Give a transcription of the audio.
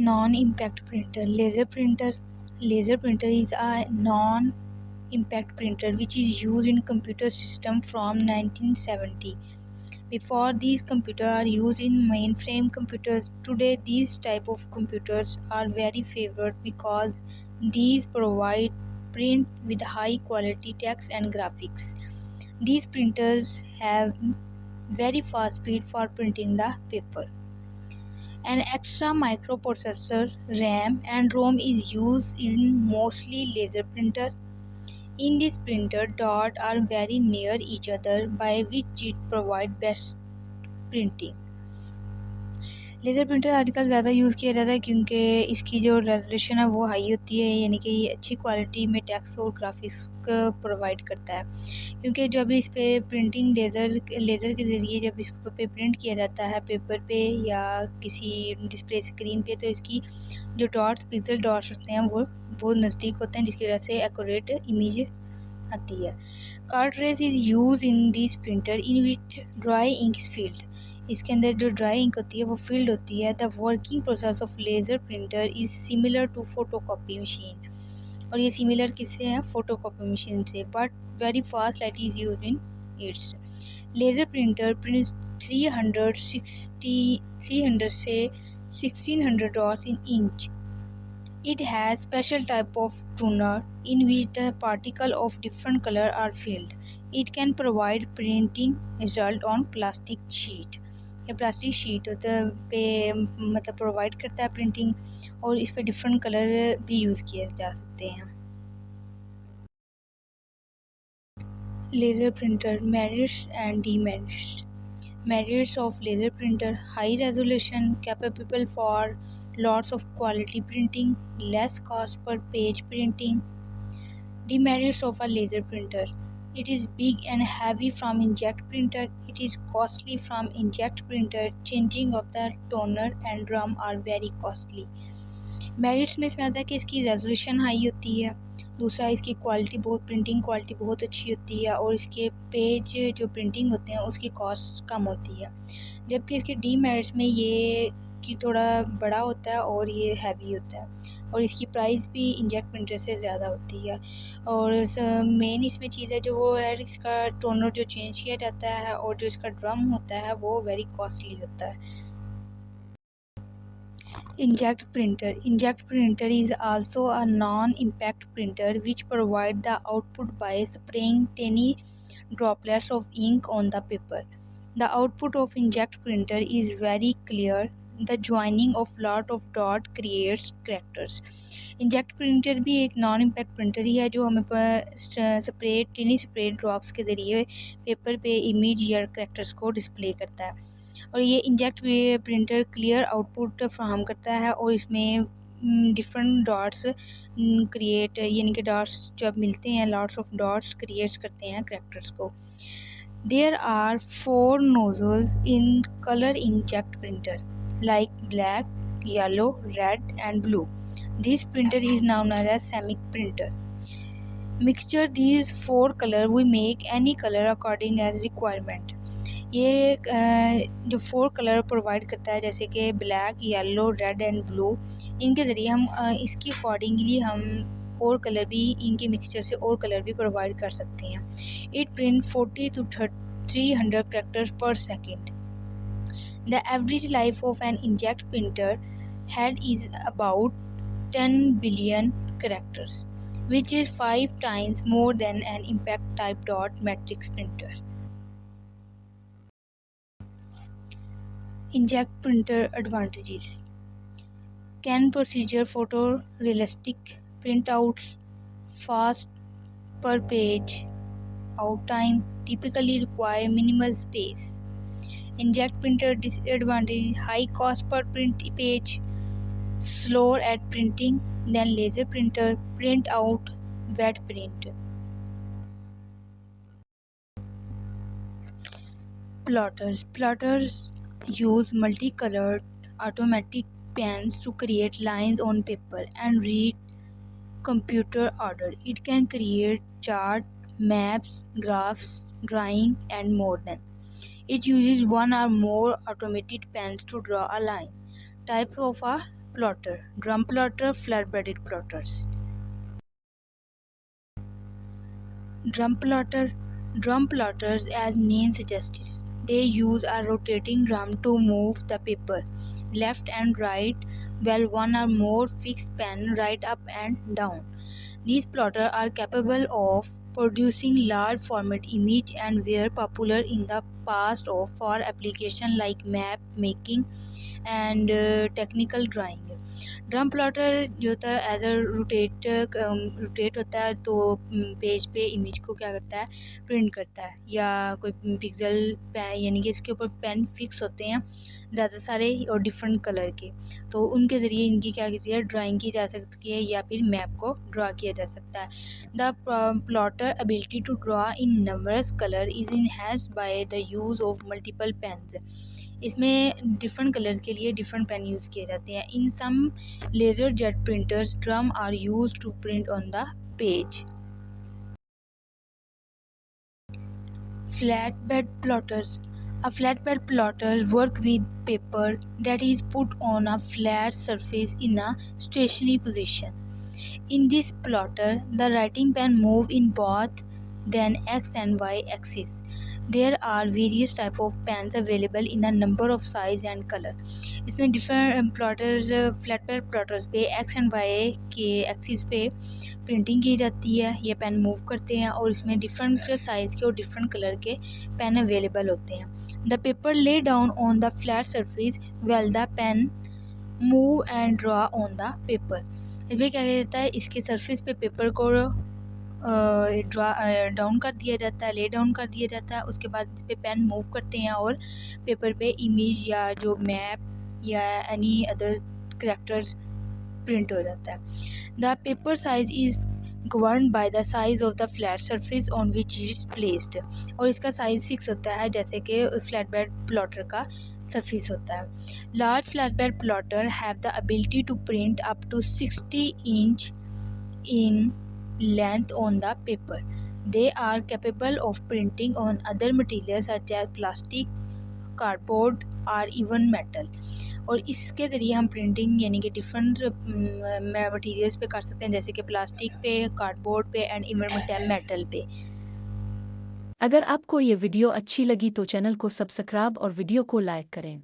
non-impact printer. Laser printer is a non-impact printer which is used in computer system from 1970. Before, these computers are used in mainframe computers. Today, these type of computers are very favored because these provide print with high quality text and graphics. These printers have very fast speed for printing the paper. An extra microprocessor, RAM and ROM is used in mostly laser printer. In this printer, dots are very near each other by which it provides best printing. Laser printer आजकल ज़्यादा use किया जाता है क्योंकि इसकी जो resolution है वो हाई होती है, यानी कि ये अच्छी क्वालिटी में टेक्स्ट और ग्राफिक्स प्रोवाइड करता है. क्योंकि जब इस पे प्रिंटिंग लेज़र के ज़रिए जब इसको पे प्रिंट किया जाता है पेपर पे या किसी डिस्प्ले स्क्रीन पे, तो इसकी जो डॉट्स पिक्सल डॉट्स होते हैं वो नज़दीक होते हैं, जिसकी वजह से एक्यूरेट इमेज आती है. Cartridge is use in this printer in which dry ink is filled. इसके अंदर जो ड्राई इंक होती है वो फील्ड होती है. The working process of laser printer is similar to photocopy machine. और ये सिमिलर किससे है? फोटोकॉपी मशीन से. But very fast light is use in its. Laser printer prints 300 से 1600 dots in inch. It has special type of toner in which the particles of different color are filled. It can provide printing result on plastic sheet. ये plastic sheet पे मतलब provide करता है printing, और इस पे different colour भी use किए जा सकते हैं. Laser printer merits and demerits. Merits of laser printer: high resolution, capable for lots of quality printing, less cost per page printing. Demerits of a laser printer: it is big and heavy from inkjet printer. It is costly from inkjet printer. Changing of the toner and drum are very costly. Merits में इसमें आता है कि इसकी resolution high होती है. दूसरा, इसकी प्रिंटिंग क्वालिटी बहुत अच्छी होती है, और इसके पेज जो प्रिंटिंग होते हैं उसकी कॉस्ट कम होती है. जबकि इसके डीमेरिट्स में ये कि थोड़ा बड़ा होता है और ये हैवी होता है, और इसकी प्राइस भी इंकजेट प्रिंटर से ज़्यादा होती है. और मेन इसमें चीज़ है जो वो है इसका टोनर जो चेंज किया जाता है, और जो इसका ड्रम होता है वो वेरी कॉस्टली होता है. Inkjet printer. Inkjet printer is also a non-impact printer which provides the output by spraying tiny droplets of ink on the paper. The output of inkjet printer is very clear. The joining of lot of dot creates characters. Inject printer भी एक non impact printer ही है जो हमें टिनी spray drops के ज़रिए paper पे image या characters को डिस्प्ले करता है. और ये इंजेक्ट प्रिंटर क्लियर आउटपुट फ्राहम करता है, और इसमें डिफरेंट डॉट्स क्रिएट, यानी कि डॉट्स जब मिलते हैं लॉट्स ऑफ डॉट्स क्रिएट करते हैं कैरेक्टर्स को. There are 4 nozzles in colour inkjet printer like black, yellow, red and blue. This printer is known as सेमिक printer. Mixture these 4 color we make any color according as requirement. ये जो 4 colour provide करता है जैसे कि black, yellow, red and blue, इनके ज़रिए हम इसकी अकॉर्डिंगली हम और कलर भी इनके मिक्सचर से और कलर भी प्रोवाइड कर सकते हैं. It print 40 to 300 characters per second. The average life of an inkjet printer head is about 10 billion characters, which is 5 times more than an impact type dot matrix printer. Inkjet printer advantages: can procedure photorealistic printouts, fast per page, out time, typically require minimal space. Inkjet printer disadvantage: high cost per print page, slower at printing than laser printer, print out wet print. Plotters use multicolored automatic pens to create lines on paper and read computer order. It can create charts, maps, graphs, drawing and more than. It uses one or more automated pens to draw a line. Type of a plotter, drum plotter, flat-bedded plotters. Drum plotters, as name suggests, they use a rotating drum to move the paper left and right, while one or more fixed pen right up and down. These plotters are capable of producing large format image and were popular in the past for applications like map making and technical drawing. Drum plotter जो होता है as a rotate होता है, तो page पे image को क्या करता है, प्रिंट करता है, या कोई पिक्सल यानी कि इसके ऊपर पेन फिक्स होते हैं ज़्यादा सारे और डिफरेंट कलर के, तो उनके ज़रिए इनकी क्या कहती है, ड्राइंग की जा सकती है या फिर मैप को ड्रा किया जा सकता है। The plotter ability to draw in numbers colour is enhanced by the use of multiple pens. इसमें डिफरेंट कलर्स के लिए डिफरेंट पेन यूज़ किए जाते हैं। In some laser jet printers drum are used to print on the page. Flatbed plotters. A flatbed plotter works with paper that is put on a flat surface in a stationary position. In this plotter, the writing pen moves in both the x and y axis. There are various type of pens available in a number of size and color. इसमें different plotters, flatbed plotters पे x and Y के axis पे printing की जाती है, ये pain move करते हैं और इसमें डिफरेंट साइज़ के और डिफरेंट कलर के पेन अवेलेबल होते हैं। The paper lay down on the flat surface well the pen move and draw on the paper. इसमें क्या किया जाता है, इसके सरफेस पे पेपर को डाउन कर दिया जाता है, ले डाउन कर दिया जाता है, उसके बाद इस पे पेन मूव करते हैं और पेपर पे इमेज या जो मैप या एनी अदर कैरेक्टर्स प्रिंट हो जाता है। The paper size is govern by the size of the flat surface on which is placed, और इसका साइज फिक्स होता है जैसे कि फ्लैट बेड प्लॉटर का सरफेस होता है। Large flat bed plotter have the ability to print up to 60 inch in length on the paper. They are capable of printing on other materials such as plastic, cardboard or even metal. और इसके ज़रिए हम printing यानी कि different materials पे कर सकते हैं, जैसे कि प्लास्टिक पे, कार्डबोर्ड पे एंड इवन मेटल पे। अगर आपको ये वीडियो अच्छी लगी तो चैनल को सब्सक्राइब और वीडियो को लाइक करें।